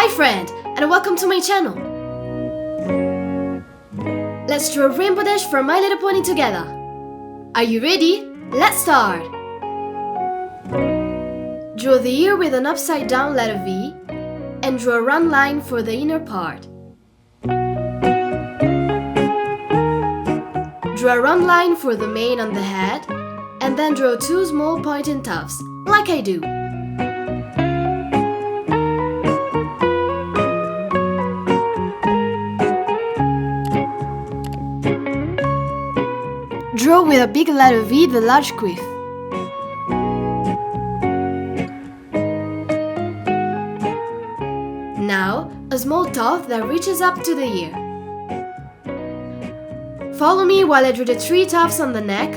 Hi friend, and welcome to my channel. Let's draw a rainbow dash for My Little Pony together. Are you ready? Let's start! Draw the ear with an upside down letter V and draw a round line for the inner part. Draw a round line for the mane on the head and then draw two small pointed tufts, like I do. Draw with a big letter V the large quiff. Now, a small tuft that reaches up to the ear. Follow me while I draw the three tufts on the neck,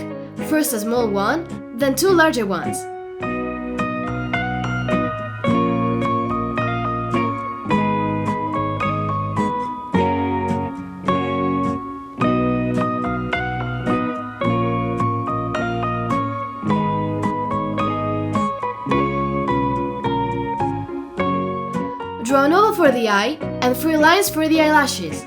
first a small one, then two larger ones. Draw an oval for the eye and 3 lines for the eyelashes.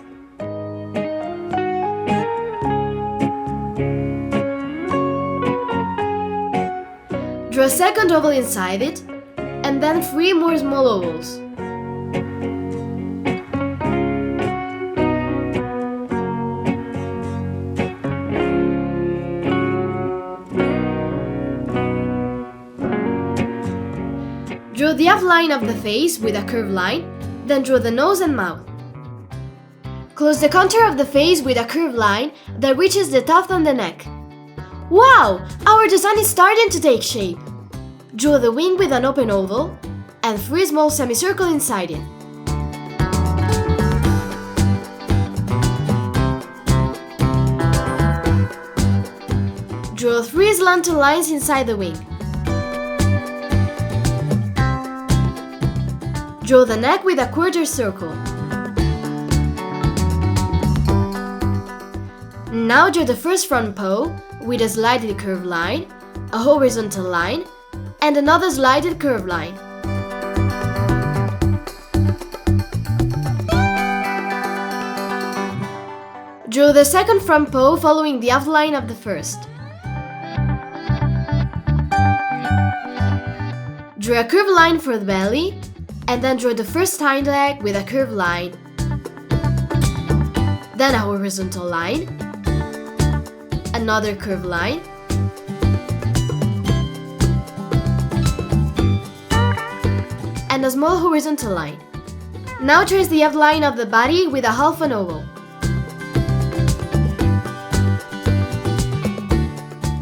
Draw a second oval inside it, and then 3 more small ovals. Draw the outline of the face with a curved line, then draw the nose and mouth. Close the contour of the face with a curved line that reaches the tuft on the neck. Wow! Our design is starting to take shape! Draw the wing with an open oval and 3 small semicircles inside it. Draw 3 slanted lines inside the wing. Draw the neck with a quarter circle. Now draw the first front paw with a slightly curved line, a horizontal line, and another slightly curved line. Draw the second front paw following the outline of the first. Draw a curved line for the belly, and then draw the first hind leg with a curved line, then a horizontal line, another curved line, and a small horizontal line. Now trace the outline of the body with a half an oval.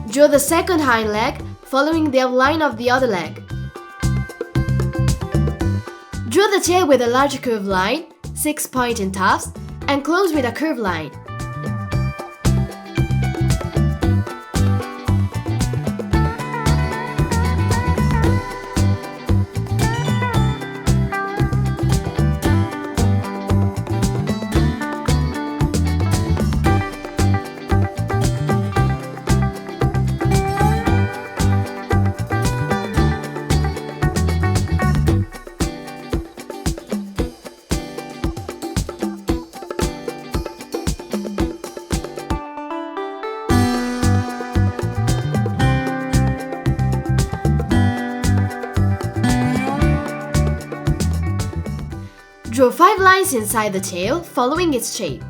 Draw the second hind leg following the outline of the other leg. Draw the tail with a large curved line, 6 pointed tufts, and close with a curved line. Draw 5 lines inside the tail, following its shape.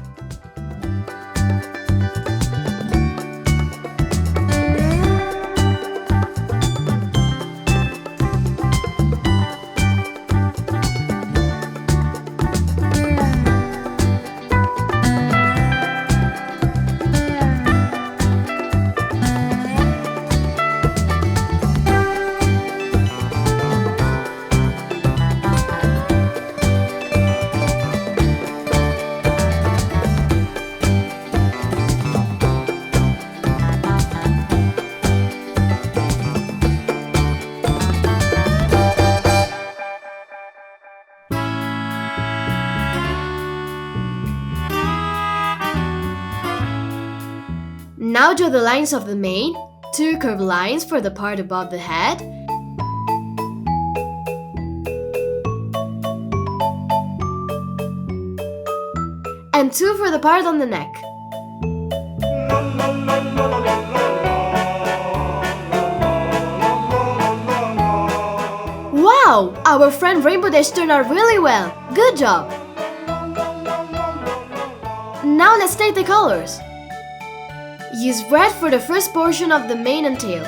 Now draw the lines of the mane, 2 curved lines for the part above the head, and 2 for the part on the neck. Wow! Our friend Rainbow Dash turned out really well! Good job! Now let's take the colors. Use red for the first portion of the mane and tail.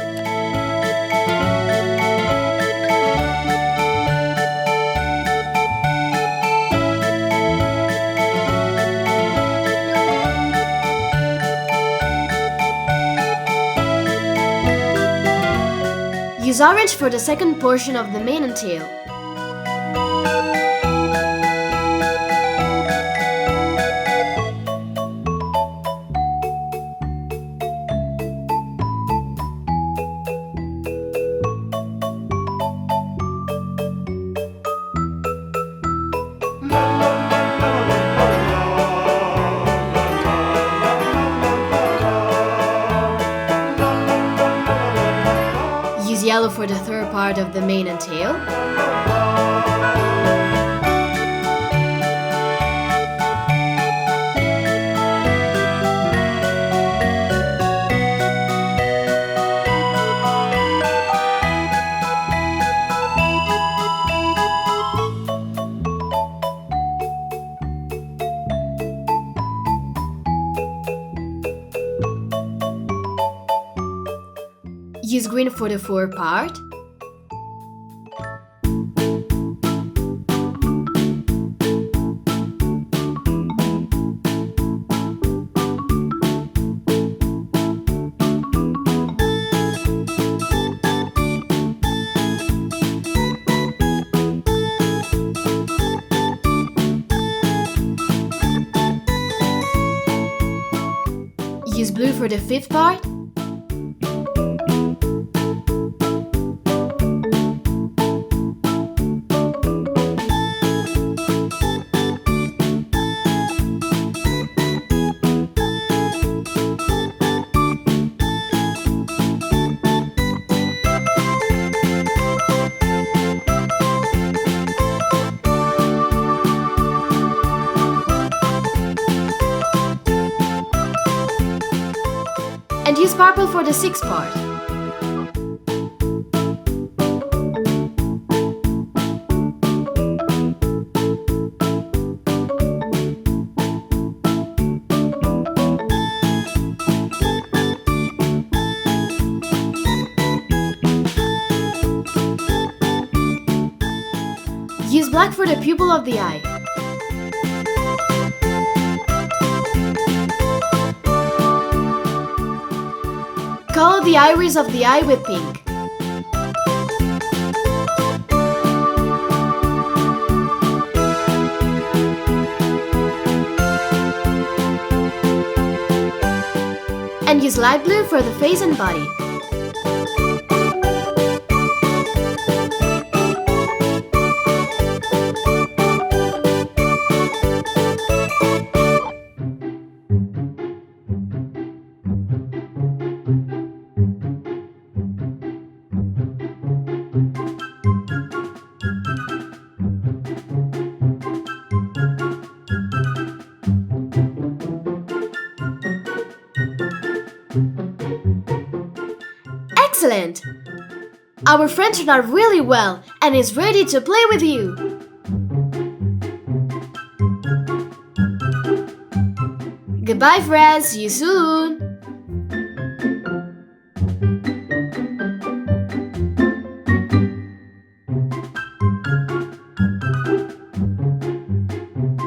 Use orange for the second portion of the mane and tail. Use yellow for the third part of the mane and tail. Use green for the fore part. Use blue for the fifth part. And use purple for the sixth part. Use black for the pupil of the eye. Color the iris of the eye with pink. And use light blue for the face and body. Excellent! Our friend turned out really well and is ready to play with you. Goodbye friends, see you soon!